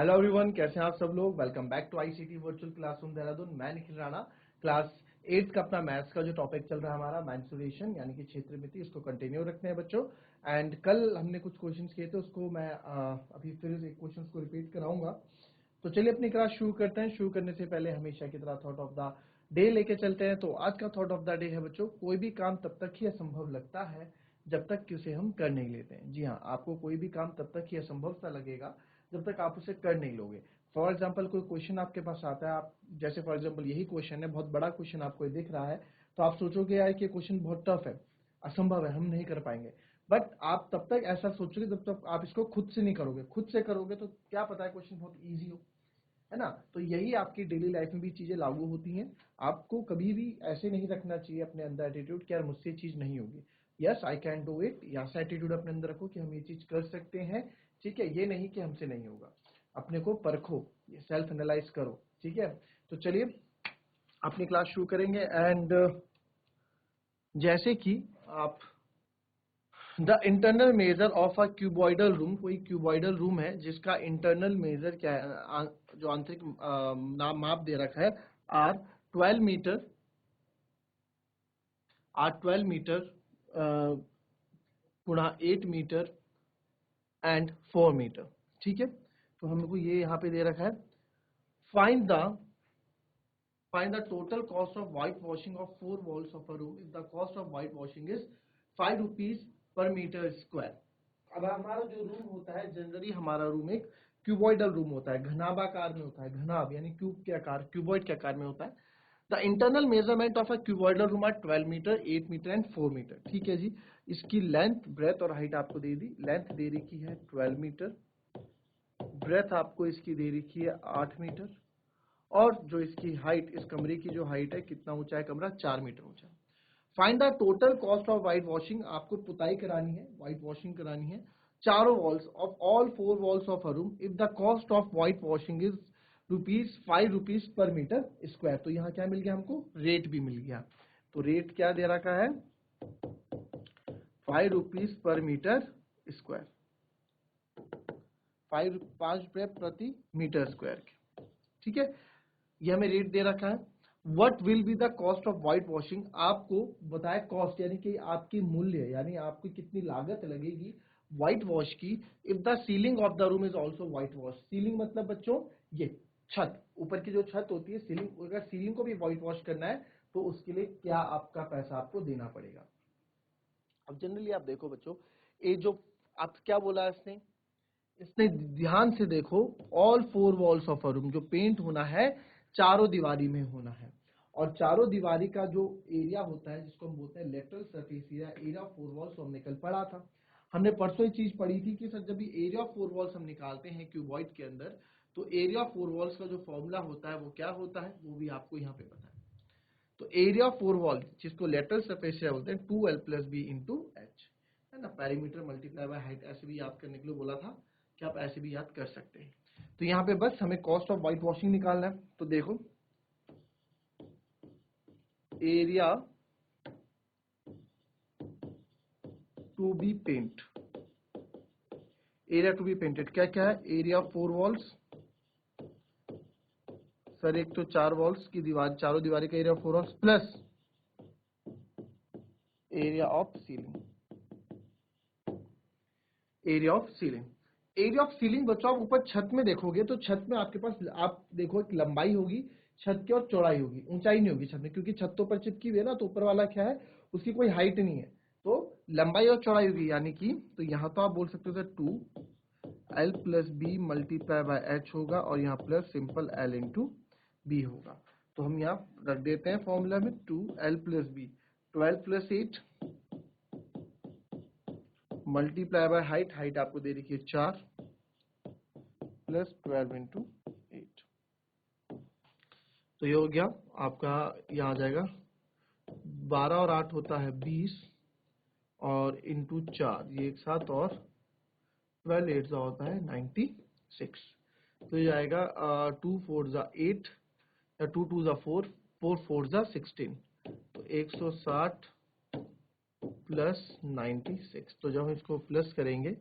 Hello everyone, कैसे हैं आप सब लोग। Welcome back to ICT virtual classroom Dehradun. मैं निखिल राणा। क्लास 8 का अपना मैथ्स का जो टॉपिक चल रहा है हमारा मेंसुरेशन यानी कि क्षेत्रमिति, इसको कंटिन्यू रखते हैं बच्चों। एंड कल हमने कुछ क्वेश्चंस किए थे, उसको मैं अभी फिर एक क्वेश्चंस को रिपीट कराऊंगा। तो चलिए अपनी क्लास शुरू करते हैं। शुरू करने से पहले हमेशा की तरह थॉट ऑफ द डे लेके चलते हैं। तो आज का थॉट ऑफ द डे है बच्चों, कोई भी काम तब तक ही असंभव लगता है जब तक कि उसे हम कर नहीं लेते हैं। जी हाँ, आपको कोई भी काम तब तक ही असंभव सा लगेगा जब तक आप उसे कर नहीं लोगे। फॉर एग्जाम्पल कोई क्वेश्चन आपके पास आता है, आप जैसे फॉर एग्जाम्पल यही क्वेश्चन है, बहुत बड़ा क्वेश्चन आपको दिख रहा है, तो आप सोचोगे यार कि क्वेश्चन बहुत टफ है, असंभव है, हम नहीं कर पाएंगे। बट आप तब तक ऐसा सोचोगे जब तक आप इसको खुद से नहीं करोगे। खुद से करोगे तो क्या पता है क्वेश्चन बहुत ईजी हो, है ना। तो यही आपकी डेली लाइफ में भी चीजें लागू होती हैं। आपको कभी भी ऐसे नहीं रखना चाहिए अपने अंदर एटीट्यूड कि यार मुझसे चीज नहीं होगी। Yes I can do it, ऐसा एटीट्यूड अपने अंदर रखो कि हम ये चीज कर सकते हैं। ठीक है, ये नहीं कि हमसे नहीं होगा। अपने को परखो, ये सेल्फ एनालाइज करो। ठीक है, तो चलिए अपनी क्लास शुरू करेंगे। एंड जैसे कि आप the internal measure of a cuboidal room, कोई क्यूबॉइडल रूम है जिसका इंटरनल मेजर क्या है, जो आंतरिक नाम माप दे रखा है आर 12 मीटर, गुणा 8 मीटर एंड 4 मीटर। ठीक है, तो हमको ये यहाँ पे दे रखा है, find the total cost of whitewashing of 4 walls of a room if the cost of whitewashing is 5 rupees per meter square। अब हमारा जो रूम होता है, जनरली हमारा रूम एक क्यूबॉइडल रूम होता है, घनाभाकार में होता है। घनाभ यानी क्यूब के आकार, क्यूबॉइड के आकार में होता है। The internal measurement of a cuboidal room are 12 metre, 8 metre and 4 metre. ठीक है जी, इसकी लेंथ, ब्रेथ और हाइट आपको दे दी। लेंथ दे रखी है 12 मीटर, ब्रेथ आपको इसकी दे रखी है 8 मीटर, और जो इसकी हाइट, इस कमरे की जो हाइट है, कितना ऊंचा है कमरा, 4 मीटर ऊंचा। Find the total cost of white washing, आपको पुताई करानी है, व्हाइट वॉशिंग करानी है चारों walls of all 4 walls of a room if the cost of white washing is ₹5 पर मीटर स्क्वायर। तो यहाँ क्या मिल गया हमको, रेट भी मिल गया। तो रेट क्या दे रखा है, ₹5 पर मीटर स्क्वायर, 5 रुपये प्रति मीटर स्क्वायर के। ठीक है, ये हमें रेट दे रखा है। What will be the cost of white washing, आपको बताया कॉस्ट यानी कि आपकी मूल्य, यानी आपकी कितनी लागत लगेगी व्हाइट वॉश की if the ceiling of the room is also white wash. Ceiling मतलब बच्चों ये छत, ऊपर की जो छत होती है सीलिंग, अगर सीलिंग को भी व्हाइट वॉश करना है तो उसके लिए क्या आपका पैसा आपको देना पड़ेगा। अब जनरली आप देखो बच्चों, ये जो आप क्या बोला इसने, इसने ध्यान से देखो, all 4 walls of a room, जो पेंट होना है चारों दीवारी में होना है। और चारों दीवारी का जो एरिया होता है जिसको हम बोलते हैं lateral surface area of 4 walls, हमने कल पढ़ा था। हमने परसों ही चीज पढ़ी थी कि सर जब भी एरिया ऑफ 4 वॉल्स हम निकालते हैं क्यूबॉइड के अंदर, तो एरिया ऑफ 4 वॉल्स का जो फॉर्मूला होता है वो क्या होता है, वो भी आपको यहाँ पे पता है। तो एरिया ऑफ 4 वॉल, जिसको लेटरल सरफेस बोलते हैं, 2l plus B into H, है ना। पेरीमीटर मल्टीप्लाई बाय हाइट, ऐसे भी याद करने के लिए बोला था कि आप ऐसे भी याद कर सकते हैं। तो यहाँ पे बस हमें कॉस्ट ऑफ व्हाइट वॉशिंग निकालना है। तो देखो, area to be paint, area to be painted क्या क्या है, एरिया ऑफ 4 वॉल्स, सर एक तो 4 वॉल्स की दीवार, चारों दीवारी का area of 4 walls, plus area of ceiling, area of ceiling. Area of ceiling बच्चों, आप ऊपर छत में देखोगे तो छत में आपके पास, आप देखो एक लंबाई होगी छत की और चौड़ाई होगी, ऊंचाई नहीं होगी छत में, क्योंकि छत तो ऊपर चिपकी हुई है ना, तो ऊपर वाला क्या है, उसकी कोई हाइट नहीं है, तो लंबाई और चौड़ाई होगी। यानी कि तो यहां तो आप बोल सकते हो 2l plus B multiply by H होगा, और यहाँ plus simple l into B होगा। तो हम यहाँ रख देते हैं फॉर्मूला में 2l plus B, 12 plus 8 multiply by height, height आपको दे रखी है 4 प्लस 12 इंटू 8। तो ये हो गया आपका, यहाँ आ जाएगा 12 और 8 होता है 20, और इंटू 4 ये एक साथ, और 12 8 होता है 96। तो ये आएगा 2 4 8, या 2 2 4, 4 4 16, तो 160 प्लस 96। तो जब हम इसको प्लस करेंगे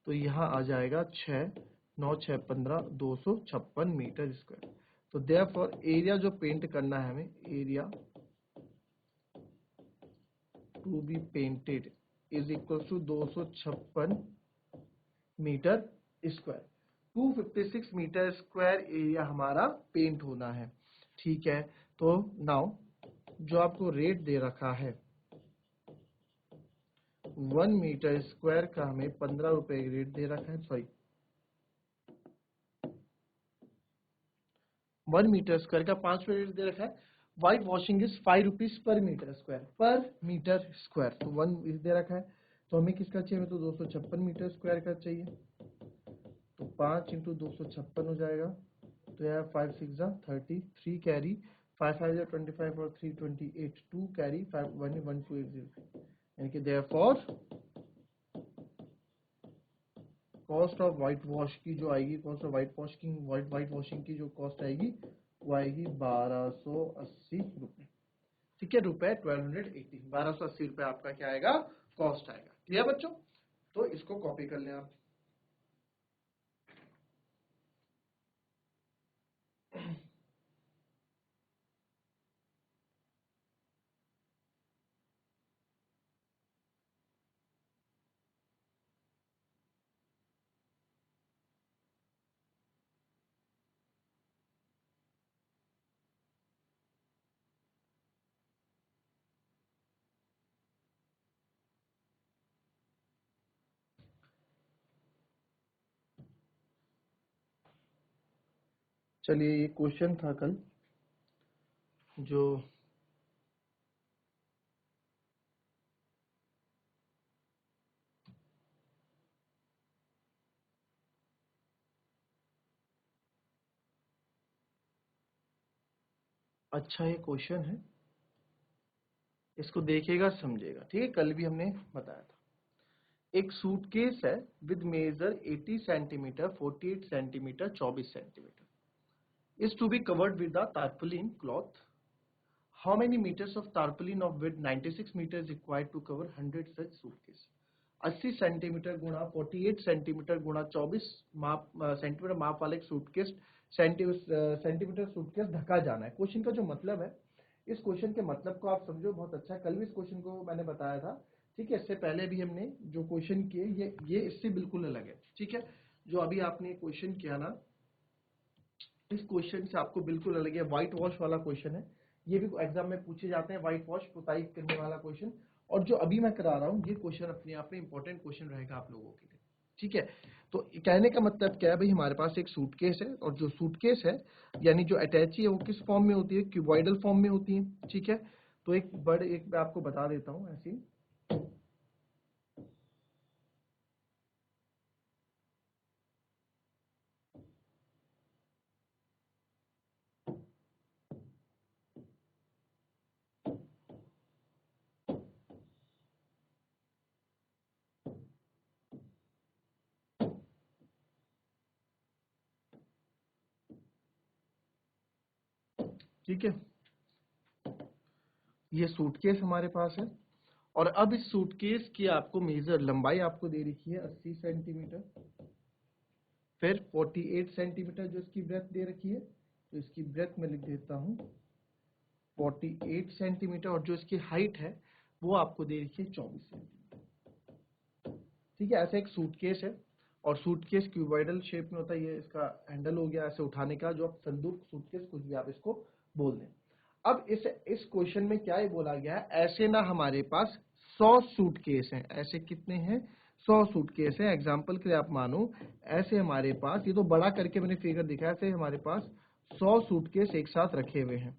तो यहाँ आ जाएगा 6 9 6 15 256 मीटर स्क्वायर। तो देयरफॉर एरिया जो पेंट करना है हमें, area to be painted is equal to 256 metre square. 256 metre square area हमारा पेंट होना है। ठीक है, तो नाउ जो आपको रेट दे रखा है 1 मीटर स्क्वायर का हमें 15 रुपए रेट दे रखा है, सॉरी 1 मीटर स्क्वायर का 5 रुपए रेट दे रखा है। White washing is 5 rupees per metre square, तो 1 दे रखा है। तो हमें किसका चाहिए, हमें तो 256 मीटर स्क्वायर का चाहिए। तो 5 इंटू 256 हो जाएगा। तो यार 5 6 जा 30, 3 कैरी, 5 5 जा 25 और 3 28, 2 कैरी 5 1 1 2 8 0, यानी कि therefore cost of white wash की जो आएगी, कॉस्ट ऑफ व्हाइट वॉशिंग की जो कॉस्ट आएगी वो आएगी 1280 रुपए। ठीक है, रुपए 1280, 1280 रुपए आपका क्या आएगा, कॉस्ट आएगा। क्लियर बच्चों? तो इसको कॉपी कर लें आप। चलिए, ये क्वेश्चन था कल जो अच्छा ये क्वेश्चन है, इसको देखिएगा समझेगा। ठीक है, कल भी हमने बताया था। एक सूटकेस है with measure 80 centimetre, 48 centimetre, 24 centimetre is to be covered with the tarpaulin cloth. How many meters of tarpaulin of width 96 meters required to cover 100 such suitcase? 80 centimetre गुणा 48 सेंटीमीटर गुणा 24 माप सेंटीमीटर माप वाले सूटकेस सेंटीमीटर सूटकेस ढका जाना है। Question का जो मतलब है, इस क्वेश्चन के मतलब को आप समझो, बहुत अच्छा है। कल भी इस क्वेश्चन को मैंने बताया था। ठीक है, इससे पहले भी हमने जो क्वेश्चन किए ये इससे बिल्कुल अलग है। ठीक है, जो अभी आपने क्वेश्चन किया ना, इस क्वेश्चन से आपको बिल्कुल अलग है। व्हाइट वॉश वाला क्वेश्चन है, ये भी एग्जाम में पूछे जाते हैं, व्हाइट वॉश पुताई करने वाला क्वेश्चन। और जो अभी मैं करा रहा हूँ ये क्वेश्चन अपने आप में इंपॉर्टेंट क्वेश्चन रहेगा आप लोगों के लिए। ठीक है, तो कहने का मतलब क्या है भाई, हमारे पास एक सूटकेस है और जो सूटकेस है यानी जो अटैची है वो किस फॉर्म में होती है, क्यूबॉइडल फॉर्म में होती है। ठीक है, तो एक मैं आपको बता देता हूँ ऐसी। ठीक है, ये सूटकेस हमारे पास है और अब इस सूटकेस की आपको मेजर लंबाई आपको दे रखी है 80 सेंटीमीटर, फिर 48 सेंटीमीटर जो इसकी ब्रेथ दे रखी है, तो इसकी ब्रेथ में लिख देता हूं 48 सेंटीमीटर, और जो इसकी हाइट है वो आपको दे रखी है 24 सेंटीमीटर। ठीक है, ऐसा एक सूटकेस है और सूटकेस क्यूबॉइडल शेप में होता है। ये इसका हैंडल हो गया ऐसे उठाने का, जो आप संदूक, सूटकेस, कुछ भी आप इसको बोल दें। अब इस क्वेश्चन में क्या ये बोला गया है, ऐसे ना हमारे पास 100 सूटकेस हैं। ऐसे कितने हैं, 100 सूटकेस हैं। एग्जांपल के लिए आप मानो ऐसे हमारे पास, ये तो बड़ा करके मैंने फिगर दिखाया, ऐसे हमारे पास 100 सूटकेस एक साथ रखे हुए हैं।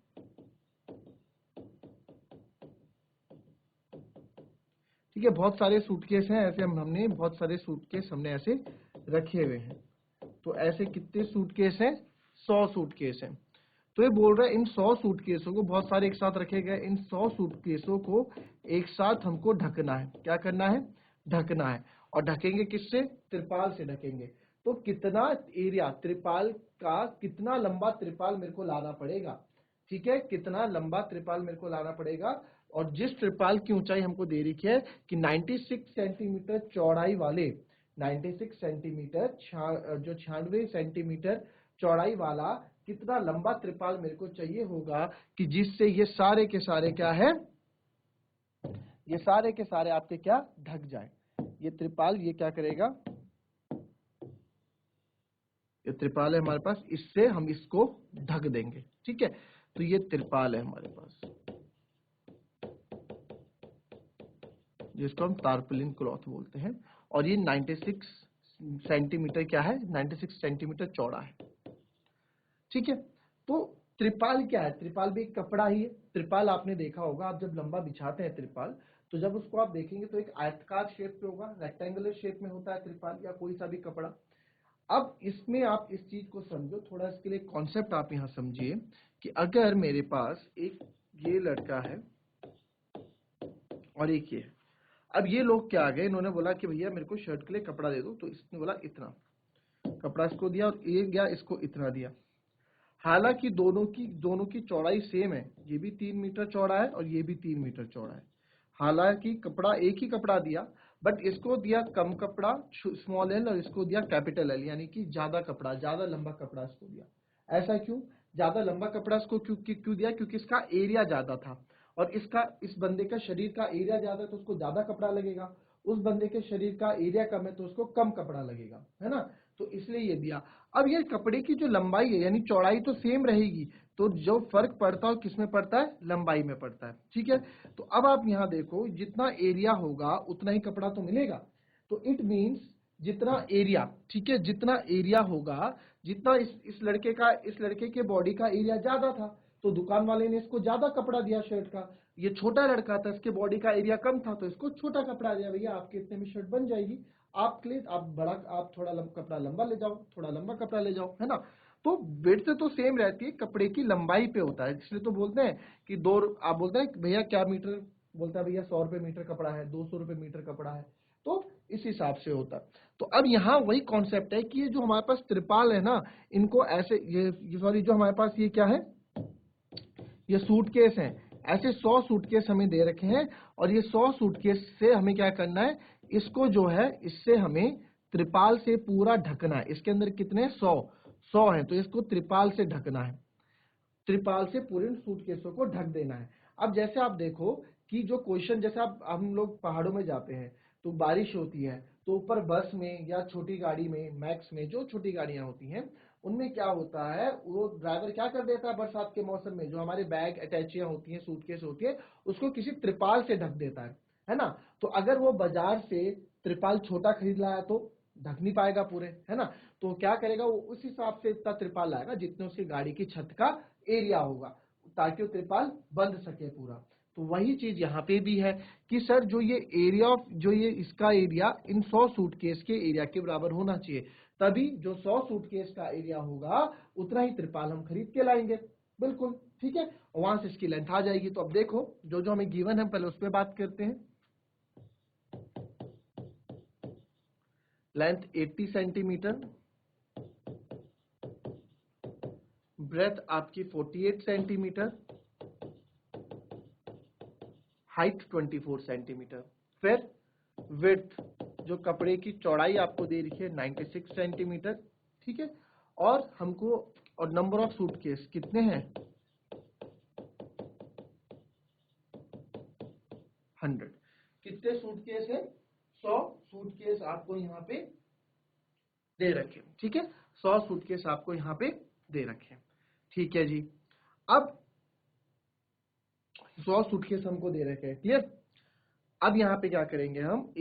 ठीक है, बहुत सारे सूटकेस हैं ऐसे, हमने बहुत सारे सूटकेस हमने ऐसे रखे हुए हैं। तो ऐसे कितने सूटकेस हैं, 100 सूटकेस हैं। तो ये बोल रहा है इन 100 सूटकेसों को, बहुत सारे एक साथ रखे गए, इन 100 सूटकेसों को एक साथ हमको ढकना है। क्या करना है, ढकना है। और ढकेंगे किससे, त्रिपाल से ढकेंगे। तो कितना एरिया त्रिपाल का, कितना लंबा त्रिपाल मेरे को लाना पड़ेगा। ठीक है, कितना लंबा त्रिपाल मेरे को लाना पड़ेगा। और जिस त्रिपाल की ऊंचाई हमको दे रखी है कि 96 सेंटीमीटर चौड़ाई वाले 96 सेंटीमीटर, जो 96 सेंटीमीटर चौड़ाई वाला कितना लंबा त्रिपाल मेरे को चाहिए होगा कि जिससे ये सारे के सारे क्या है, ये सारे के सारे आपके क्या ढक जाए। ये त्रिपाल ये क्या करेगा, ये त्रिपाल है हमारे पास, इससे हम इसको ढक देंगे। ठीक है, तो ये त्रिपाल है हमारे पास, जिसको हम टारपोलिन क्लॉथ बोलते हैं, और ये 96 सेंटीमीटर क्या है, 96 सेंटीमीटर चौड़ा है। ठीक है, तो त्रिपाल क्या है, त्रिपाल भी एक कपड़ा ही है। त्रिपाल आपने देखा होगा, आप जब लंबा बिछाते हैं त्रिपाल, तो जब उसको आप देखेंगे तो एक आयताकार शेप पे होगा, रेक्टेंगुलर शेप में होता है त्रिपाल या कोई सा भी कपड़ा। अब इसमें आप इस चीज को समझो थोड़ा, इसके लिए कॉन्सेप्ट आप यहां समझिए कि अगर मेरे पास एक ये लड़का है और एक ये है, अब ये लोग क्या आ गए, इन्होंने बोला कि भैया मेरे को शर्ट के लिए कपड़ा दे दो, तो इसने बोला इतना कपड़ा इसको दिया और ये गया इसको इतना दिया। हालांकि दोनों की चौड़ाई सेम है, ये भी 3 मीटर चौड़ा है और ये भी 3 मीटर चौड़ा है। हालांकि कपड़ा एक ही कपड़ा दिया, बट इसको दिया कम कपड़ा स्मॉल एल और इसको दिया कैपिटल एल, यानी कि ज्यादा कपड़ा, ज्यादा लंबा कपड़ा इसको दिया। ऐसा क्यों, ज्यादा लंबा कपड़ा इसको क्यों दिया, क्योंकि इसका एरिया ज्यादा था, और इस बंदे का शरीर का एरिया ज्यादा है तो उसको ज्यादा कपड़ा लगेगा, उस बंदे के शरीर का एरिया कम है तो उसको कम कपड़ा लगेगा, है ना, तो इसलिए ये दिया। अब ये कपड़े की जो लंबाई है यानी चौड़ाई तो सेम रहेगी, तो जो फर्क पड़ता है किसमें पड़ता है, लंबाई में पड़ता है। ठीक है, तो अब आप यहां देखो जितना एरिया होगा उतना ही कपड़ा तो मिलेगा, तो इट मींस जितना एरिया, ठीक है, जितना एरिया होगा, जितना इस लड़के के बॉडी का एरिया ज्यादा था, तो दुकान वाले ने इसको ज्यादा कपड़ा दिया शर्ट का। ये छोटा लड़का था, इसके बॉडी का एरिया कम था, तो इसको छोटा कपड़ा दिया, भैया आपके इतने में शर्ट बन जाएगी, आपके लिए आप थोड़ा कपड़ा लंबा ले जाओ, थोड़ा लंबा कपड़ा ले जाओ, है ना। तो विड्थ तो सेम रहती है, कपड़े की लंबाई पे होता है, इसलिए तो बोलते हैं कि आप बोलते हैं भैया क्या मीटर, बोलता है भैया 100 रुपए मीटर कपड़ा है, 200 रुपए मीटर कपड़ा है, तो इस हिसाब से होता है। तो अब यहाँ वही कॉन्सेप्ट है कि ये जो हमारे पास त्रिपाल है ना, इनको ऐसे ये सॉरी जो हमारे पास ये क्या है, ये सूटकेस हैं, ऐसे 100 सूटकेस हमें दे रखे हैं, और ये 100 सूटकेस से हमें क्या करना है, इसको जो है इससे हमें त्रिपाल से पूरा ढकना है। इसके अंदर कितने 100 हैं, तो इसको त्रिपाल से ढकना है, त्रिपाल से पूरे सूटकेसों को ढक देना है। अब जैसे आप देखो कि जो क्वेश्चन, जैसे आप हम लोग पहाड़ों में जाते हैं तो बारिश होती है, तो ऊपर बस में या छोटी गाड़ी में, मैक्स में जो छोटी गाड़ियां होती हैं, उनमें क्या होता है, वो ड्राइवर क्या कर देता है, बरसात के मौसम में जो हमारे बैग अटैचियां होती हैं, सूटकेस होती है, उसको किसी त्रिपाल से ढक देता है ना। तो अगर वो बाजार से त्रिपाल छोटा खरीद लाया तो ढक नहीं पाएगा पूरे, है ना, तो क्या करेगा वो उस हिसाब से इतना त्रिपाल लाएगा जितने उसकी गाड़ी की छत का एरिया होगा, ताकि वो त्रिपाल बंध सके पूरा। तो वही चीज यहाँ पे भी है कि सर जो ये एरिया ऑफ, जो ये इसका एरिया इन 100 सूटकेस के एरिया के बराबर होना चाहिए, तभी जो 100 सूटकेस का एरिया होगा उतना ही त्रिपाल हम खरीद के लाएंगे। बिल्कुल ठीक है, वहां से इसकी लेंथ आ जाएगी। तो अब देखो जो जो हमें गिवन है पहले उस पर बात करते हैं। लेंथ 80 सेंटीमीटर, ब्रेथ आपकी 48 सेंटीमीटर, हाइट 24 सेंटीमीटर। फिर विड्थ, जो कपड़े की चौड़ाई आपको दे रखी है 96 सेंटीमीटर, ठीक है, और हमको, और नंबर ऑफ सूटकेस कितने हैं 100। कितने सूटकेस है 100 सूटकेस आपको यहाँ पे दे रखे, ठीक है, 100 सूटकेस आपको यहाँ पे दे रखे, ठीक है जी। अब 100 सूटकेस हमको दे रखे हैं, क्लियर। अब यहाँ पे क्या करेंगे हम,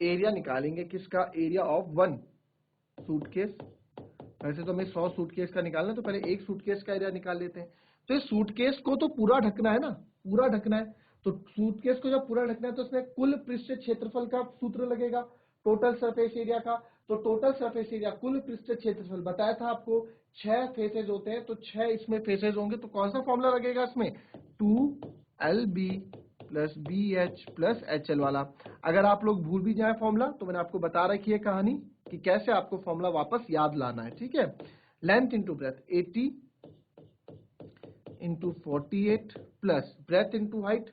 एरिया निकालेंगे, किसका, एरिया ऑफ 1 सूटकेस। वैसे तो हमें 100 सूटकेस का निकालना है, तो पहले एक सूटकेस का एरिया निकाल लेते हैं। तो इस सूटकेस को तो पूरा ढकना है ना, पूरा ढकना है, तो सूटकेस को जब पूरा ढकना है तो इसमें कुल पृष्ठ क्षेत्रफल का सूत्र लगेगा, टोटल सरफेस एरिया का। तो टोटल सरफेस एरिया, कुल पृष्ठ क्षेत्रफल बताया था आपको, 6 फेसेज होते हैं, तो 6 इसमें फेसेज होंगे, तो कौन सा फॉर्मूला लगेगा इसमें, 2LB plus BH plus HL वाला। अगर आप लोग भूल भी जाए फॉर्मूला तो मैंने आपको बता रखी है कहानी कि कैसे आपको फॉर्मूला वापस याद लाना है, ठीक है। Length into breath 80 into 48 plus breadth into height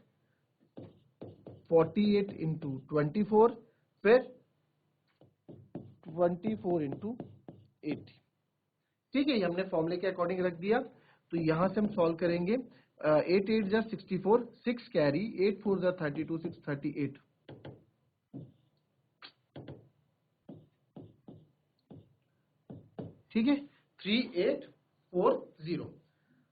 48 into 24, फिर 24 इंटू 80। ठीक है, ये हमने फॉर्मूले के अकॉर्डिंग रख दिया। तो यहां से हम सॉल्व करेंगे। 8 8 जा 64, 6 कैरी, 8 4 जा 32, 6 38। ठीक है, 3840।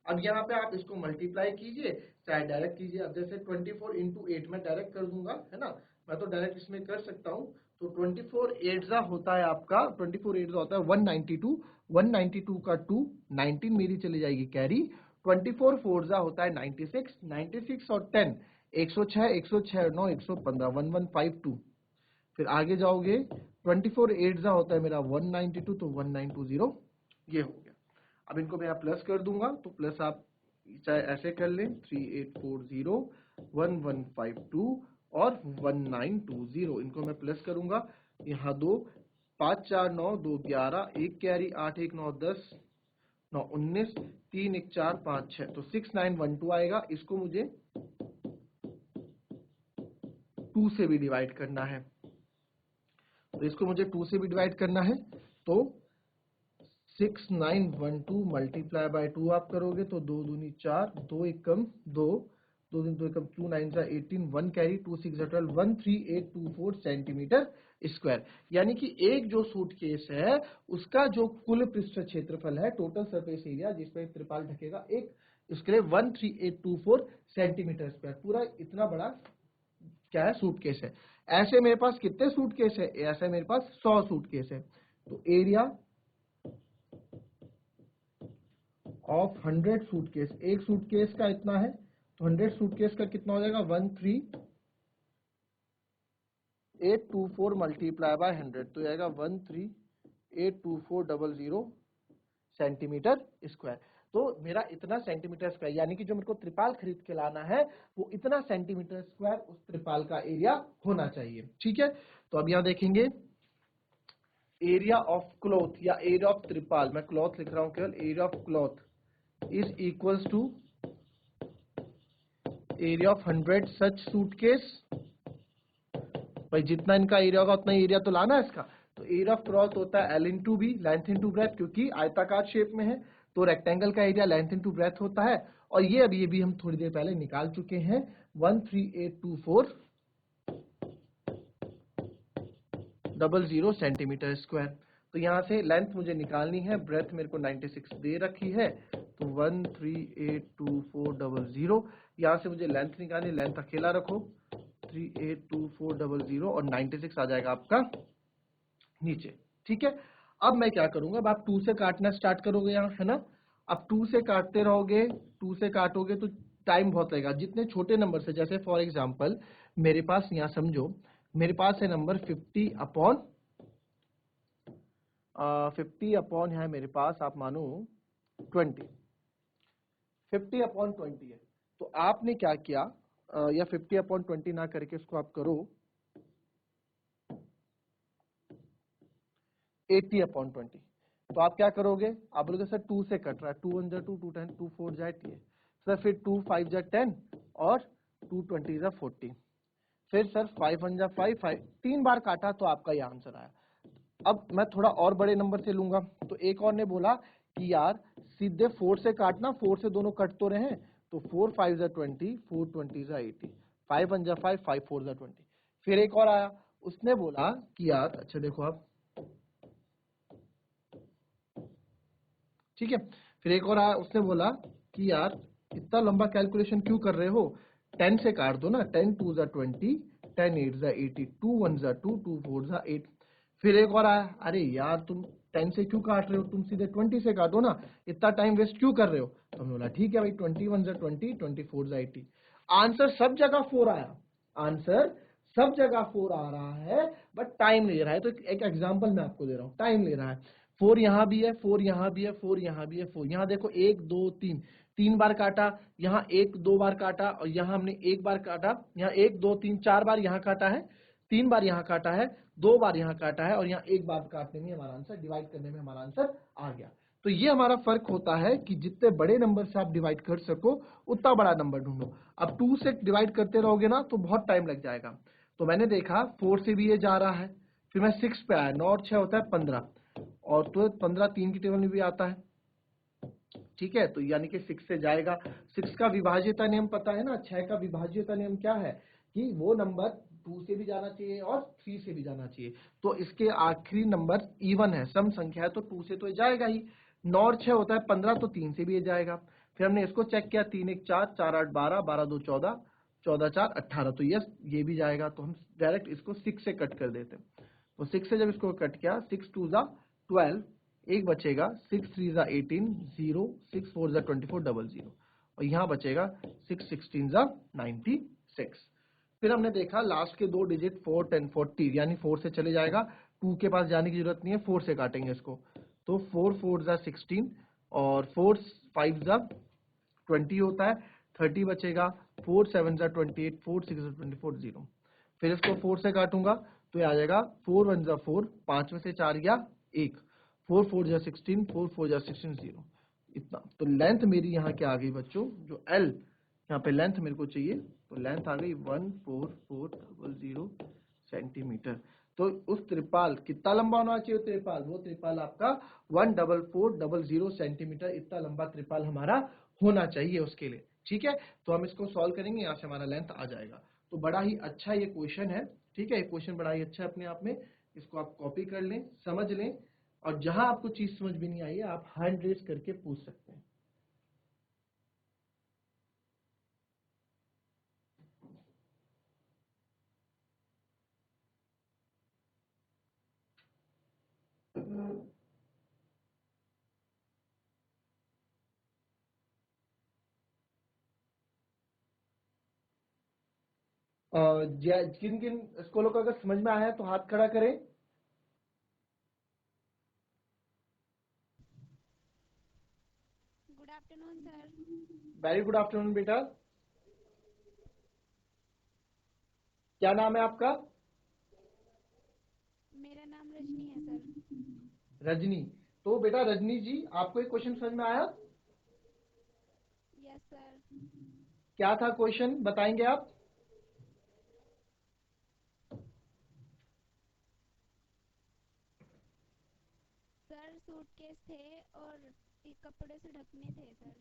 अब यहाँ पे आप इसको मल्टीप्लाई कीजिए, चाहे डायरेक्ट कीजिए। अब जैसे 24 इंटू 8 मैं डायरेक्ट कर दूंगा, है ना, मैं तो डायरेक्ट इसमें कर सकता हूँ। तो 24 8 होता है आपका, 24 8 होता है 192, 192 का 2, 19 मेरी चली जाएगी कैरी। 24 4 होता है 96, 96 और 10, 106, 106 9 115, 1152। फिर आगे जाओगे, 24 8 होता है मेरा 192, तो 1920 ये हो गया। अब इनको मैं प्लस कर दूंगा, तो प्लस आप चाहे ऐसे कर लें, 3840, 1152 और 1920। इनको मैं प्लस करूंगा, यहाँ 2 5 4 9 2 11, 1 कैरी, 8 1 9 10, 9 19, 3 1 4 5 6, तो 6912 आएगा। इसको मुझे 2 से भी डिवाइड करना है, तो इसको मुझे 2 से भी डिवाइड करना है। तो 6912 मल्टीप्लाई बाय 2 आप करोगे तो 2 दूनी 4, 2 एकम 2, 2 दूनी 2 एकम 2 9 18, 1 कैरी, 2 6 12, 13824 सेंटीमीटर स्क्वायर। यानी कि एक जो सूटकेस है उसका जो कुल पृष्ठ क्षेत्रफल है, टोटल सरफेस एरिया जिसपे त्रिपाल ढकेगा, एक उसके लिए 13824 सेंटीमीटर स्क्वायर। पूरा इतना बड़ा क्या है, सूटकेस है। ऐसे मेरे पास कितने सूटकेस है, ऐसे मेरे पास 100 सूटकेस है। तो एरिया ऑफ 100 सूटकेस, एक सूटकेस का इतना है, तो 100 सूटकेस का कितना हो जाएगा, 13824 मल्टीप्लाई बाय 100, तो आएगा 1382400 सेंटीमीटर स्क्वायर। तो मेरा इतना सेंटीमीटर स्क्वायर, यानी कि जो मेरे को त्रिपाल खरीद के लाना है वो इतना सेंटीमीटर स्क्वायर उस त्रिपाल का एरिया होना चाहिए। ठीक है, तो अब यहां देखेंगे एरिया ऑफ क्लॉथ या एरिया ऑफ त्रिपाल, मैं क्लॉथ लिख रहा हूं केवल, area of cloth is equals to area of 100 such suitcase। भाई जितना इनका एरिया होगा उतना एरिया तो लाना है इसका। तो एरिया ऑफ क्लॉथ होता है L into B, length into breadth, क्योंकि आयताकार शेप में है तो रेक्टेंगल का एरिया लेंथ इंटू ब्रेथ होता है। और ये अभी हम थोड़ी देर पहले निकाल चुके हैं, 1382400 सेंटीमीटर स्क्वायर। तो यहां से लेंथ मुझे निकालनी है, ब्रेथ मेरे को 96 दे रखी है, तो 1382400। यहां से मुझे लेंथ निकालनी, लेंथ अकेला रखो, 38240 और 96 आ जाएगा आपका नीचे। ठीक है, अब मैं क्या करूंगा, अब आप 2 से काटना स्टार्ट करोगे यहाँ, है ना। अब 2 से काटते रहोगे, 2 से काटोगे तो टाइम बहुत लगेगा। जितने छोटे नंबर से, जैसे फॉर एग्जांपल मेरे पास यहाँ समझो, मेरे पास है नंबर 50 अपॉन है मेरे पास, आप मानो 20, 50/20 है। तो आपने क्या किया, या 50/20 ना करके इसको आप करो 80/20। तो आप क्या करोगे, आप बोलोगे सर 2 से कट रहा है, 2 1 जा 2, 2 10, 2 4 जा 8 सर, फिर 2 5 जा 10 और 2 20 जा 40, फिर सर 5 1 जा 5 5, 3 बार काटा तो आपका ये आंसर आया। अब मैं थोड़ा और बड़े नंबर से लूंगा, तो एक और ने बोला कि यार सीधे 4 से काटना, 4 से दोनों कट तो रहे, तो 4 5 जा 20, 4 20 जा 80, 5 1 जा 5, 5 4 जा 20। फिर एक और आया, उसने बोला कि यार, अच्छा देखो आप, ठीक है, फिर एक और आया, उसने बोला कि यार इतना लंबा कैलकुलेशन क्यों कर रहे हो, 10 से काट दो ना, 10 2 जा 20, 10 8 जा 80, 2 1 जा 2, 2 4 जा 8। फिर एक और आया, अरे यार तुम 10 से क्यों काट रहे हो, तुम सीधे 20 से काटो ना, इतना टाइम वेस्ट क्यों कर रहे हो। तो हमने बोला ठीक है भाई, 21 जा 20, 24 जा 80। आंसर सब जगह 4 आया, आंसर सब जगह 4 आ रहा है, बट टाइम ले रहा है। तो एक एग्जांपल मैं आपको दे रहा हूं, टाइम ले रहा है। 4 यहां भी है, 4 यहां भी है, 4 यहां भी है, 4 यहां देखो, 1 2 3, 3 बार काटा, यहाँ 1 2 बार काटा, और यहाँ हमने 1 बार काटा, यहाँ 1 2 3 4 बार यहाँ काटा है, 3 बार यहाँ काटा है, 2 बार यहाँ काटा है, और यहाँ 1 बार काटने में हमारा आंसर, डिवाइड करने में हमारा आंसर आ गया। तो ये हमारा फर्क होता है कि जितने बड़े नंबर से आप डिवाइड कर सको उतना बड़ा नंबर ढूंढो। अब 2 से डिवाइड करते रहोगे ना तो बहुत टाइम लग जाएगा। तो मैंने देखा 4 से भी ये जा रहा है, फिर मैं 6 पे आया, 9 और 6 होता है 15, और तो 15 3 की टेबल में भी आता है, ठीक है। तो यानी कि 6 से जाएगा। 6 का विभाज्यता नियम पता है ना, 6 का विभाज्यता नियम क्या है कि वो नंबर 2 से भी जाना चाहिए और 3 से भी जाना चाहिए। तो इसके आखिरी नंबर इवन है, सम संख्या है, तो 2 से तो जाएगा ही। 9 और 6 होता है 15, तो 3 से भी ये जाएगा। फिर हमने इसको चेक किया, 3 1 4, 4 8 12, 12 2 14, 14 4 18, तो यस ये भी जाएगा। तो हम डायरेक्ट इसको 6 से कट कर देते हैं। तो 6 से जब इसको कट किया, 6 2 जा 12, एक बचेगा, 6 3 जा 18, 0, 6 4 जा 24, 00, और यहाँ बचेगा 6 16 जा 96। फिर हमने देखा लास्ट के दो डिजिट 4 10 40, यानी 4 से चले जाएगा, 2 के पास जाने की जरूरत नहीं है, 4 से काटेंगे इसको। तो 4 4 जा 16 और 4 5 जा 20 होता है, 30 बचेगा, 4 7 जा 28, 4 6 जा 24, 0। फिर इसको 4 से काटूंगा तो ये आ जाएगा 4 1 जा 4, 5 में से 4 गया 1, 4 4 जा 16, 4 4 जा 16, 0, इतना। तो लेंथ मेरी यहाँ क्या आ गई बच्चों, जो L यहाँ पे लेंथ मेरे को चाहिए, तो लेंथ आ गई 14400 सेंटीमीटर। तो उस त्रिपाल कितना लंबा होना चाहिए त्रिपाल, वो त्रिपाल आपका 14400 सेंटीमीटर, इतना लंबा त्रिपाल हमारा होना चाहिए उसके लिए, ठीक है। तो हम इसको सॉल्व करेंगे, यहाँ से हमारा लेंथ आ जाएगा। तो बड़ा ही अच्छा ये क्वेश्चन है, ठीक है, ये क्वेश्चन बड़ा ही अच्छा है अपने आप में। इसको आप कॉपी कर लें, समझ लें, और जहां आपको चीज समझ भी नहीं आई है आप हैंड रेज करके पूछ सकते हैं। किन किन स्कूलों को अगर समझ में आया है तो हाथ खड़ा करें। Good afternoon sir. Very good afternoon बेटा, क्या नाम है आपका? मेरा नाम रजनी है सर। रजनी। तो बेटा रजनी जी, आपको एक क्वेश्चन समझ में आया? Yes sir. क्या था क्वेश्चन, बताएंगे आप? सर सूटकेस थे और एक कपड़े से ढकने थे सर।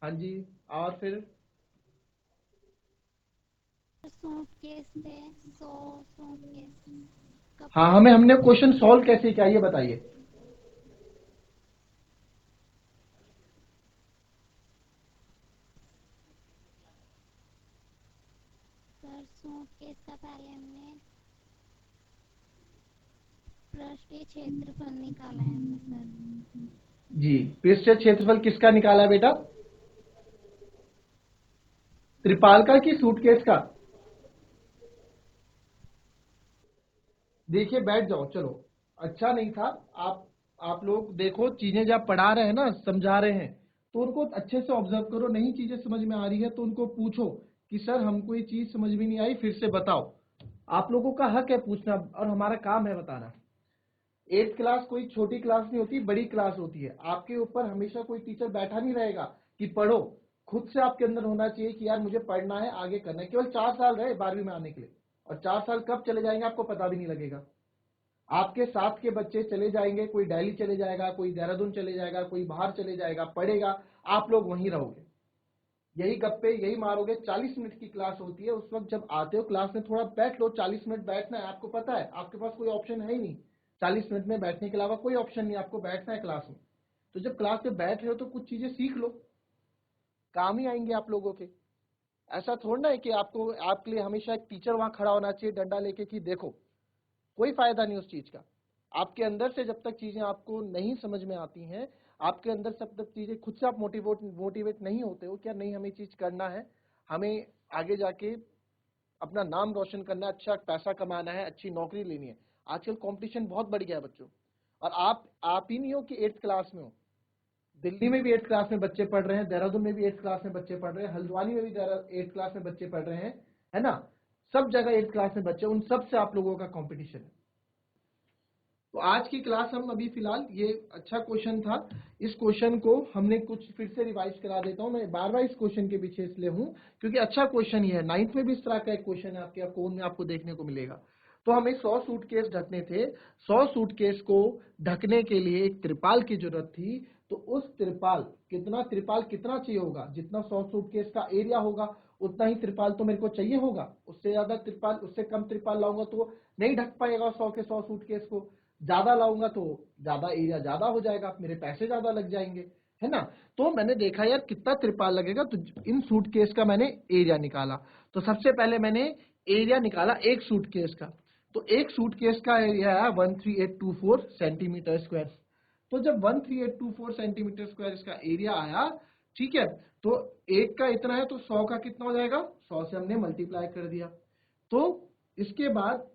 हाँ जी, और फिर? सूटकेस थे, सो सूटकेस हाँ, कपड़े से हमने ढकने क्वेश्चन थे। सॉल्व कैसे किया ये बताइए। सर सूटकेस का पहले हमने पृष्ठीय क्षेत्रफल निकाला है हमने सर। जी, पृष्ठीय क्षेत्रफल किसका निकाला है बेटा, त्रिपाल का कि सूटकेस का? देखिए बैठ जाओ, चलो, अच्छा नहीं था। आप लोग देखो, चीजें जब पढ़ा रहे हैं ना, समझा रहे हैं, तो उनको अच्छे से ऑब्जर्व करो। नई चीजें समझ में आ रही है तो उनको पूछो कि सर हमको ये चीज समझ में नहीं आई, फिर से बताओ। आप लोगों का हक है पूछना, और हमारा काम है बताना। 8th क्लास कोई छोटी क्लास नहीं होती, बड़ी क्लास होती है। आपके ऊपर हमेशा कोई टीचर बैठा नहीं रहेगा कि पढ़ो, खुद से आपके अंदर होना चाहिए कि यार मुझे पढ़ना है, आगे करना है। केवल 4 साल रहे 12वीं में आने के लिए, और 4 साल कब चले जाएंगे आपको पता भी नहीं लगेगा। आपके साथ के बच्चे चले जाएंगे, कोई दिल्ली चले जाएगा, कोई देहरादून चले जाएगा, कोई बाहर चले जाएगा, पढ़ेगा, आप लोग वहीं रहोगे, यही गप्पे यही मारोगे। 40 मिनट की क्लास होती है, उस वक्त जब आते हो क्लास में थोड़ा बैठ लो। 40 मिनट बैठना है, आपको पता है आपके पास कोई ऑप्शन है ही नहीं। 40 मिनट में बैठने के अलावा कोई ऑप्शन नहीं, आपको बैठना है क्लास में। तो जब क्लास में बैठ रहे हो तो कुछ चीजें सीख लो, काम ही आएंगे आप लोगों के। ऐसा थोड़ा है कि आपको आपके लिए हमेशा एक टीचर वहां खड़ा होना चाहिए डंडा लेके कि देखो, कोई फायदा नहीं उस चीज का। आपके अंदर से जब तक चीजें आपको नहीं समझ में आती हैं, आपके अंदर सब तक चीजें खुद से आप मोटिवेट नहीं होते हो क्या नहीं हमें चीज करना है, हमें आगे जाके अपना नाम रोशन करना है, अच्छा पैसा कमाना है, अच्छी नौकरी लेनी है। आजकल कंपटीशन बहुत बढ़ गया है बच्चों, और आप ही नहीं हो कि 8th क्लास में हो। दिल्ली में भी 8th क्लास में बच्चे पढ़ रहे हैं, देहरादून में भी 8th क्लास में बच्चे पढ़ रहे हैं, हल्द्वानी में भी 8th क्लास में बच्चे पढ़ रहे हैं, है ना। सब जगह 8th क्लास में बच्चे, उन सब से आप लोगों का कंपटीशन है। तो आज की क्लास हम अभी फिलहाल, ये अच्छा क्वेश्चन था, इस क्वेश्चन को हमने कुछ फिर से रिवाइज करा देता हूं। मैं बार बार इस क्वेश्चन के पीछे इसलिए हूं क्योंकि अच्छा क्वेश्चन ही है। 9th में भी इस तरह का एक क्वेश्चन है आपके कोन में आपको देखने को मिलेगा। तो हमें 100 सूटकेस ढकने थे। 100 सूटकेस को ढकने के लिए एक त्रिपाल की जरूरत थी। तो उस त्रिपाल कितना चाहिए होगा, जितना 100 सूटकेस का एरिया होगा उतना ही त्रिपाल तो मेरे को चाहिए होगा। उससे ज्यादा त्रिपाल, उससे कम त्रिपाल लाऊंगा तो नहीं ढक पाएगा 100 के 100 सूटकेस को। ज्यादा लाऊंगा तो ज्यादा एरिया ज्यादा हो जाएगा, मेरे पैसे ज्यादा लग जाएंगे, है ना। तो मैंने देखा यार कितना त्रिपाल लगेगा, तो इन सूटकेस का मैंने एरिया निकाला। तो सबसे पहले मैंने एरिया निकाला एक सूटकेस का। तो एक सूटकेस का एरिया है 13824 सेंटीमीटर स्क्वायर। तो जब 13824 सेंटीमीटर स्क्वायर इसका एरिया आया, ठीक है, तो एक का इतना है तो 100 का कितना हो जाएगा, 100 से हमने मल्टीप्लाई कर दिया। तो इसके बाद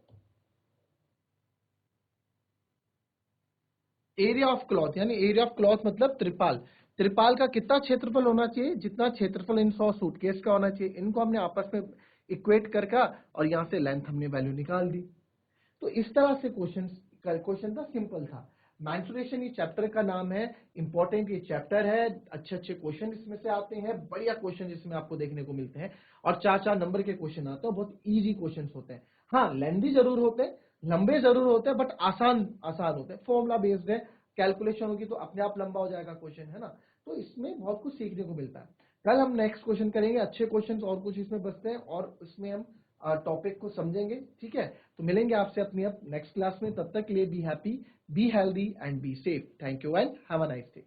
एरिया ऑफ क्लॉथ, यानी एरिया ऑफ क्लॉथ मतलब त्रिपाल। त्रिपाल का कितना क्षेत्रफल होना चाहिए, जितना क्षेत्रफल इन 100 सूटकेस का होना चाहिए। इनको हमने आपस में इक्वेट करके और यहां से लेंथ हमने वैल्यू निकाल दी। तो इस तरह से क्वेश्चन था, सिंपल था। मैंसुरेशन ये चैप्टर का नाम है, इंपॉर्टेंट ये चैप्टर है। अच्छे अच्छे क्वेश्चन इसमें से आते हैं, बढ़िया क्वेश्चन इसमें आपको देखने को मिलते हैं। और 4-4 नंबर के क्वेश्चन आते हैं, बहुत इजी क्वेश्चन होते हैं। हाँ, लेंथी जरूर होते हैं, लंबे जरूर होते हैं, बट आसान आसान होते हैं। फॉर्मूला बेस्ड है, कैलकुलेशन होगी तो अपने आप लंबा हो जाएगा क्वेश्चन, है ना। तो इसमें बहुत कुछ सीखने को मिलता है। कल हम नेक्स्ट क्वेश्चन करेंगे, अच्छे क्वेश्चन और कुछ इसमें बचते हैं और इसमें हम टॉपिक को समझेंगे, ठीक है। तो मिलेंगे आपसे अपनी अब नेक्स्ट क्लास में। तब तक के लिए be happy, be healthy and be safe. Thank you and have a nice day.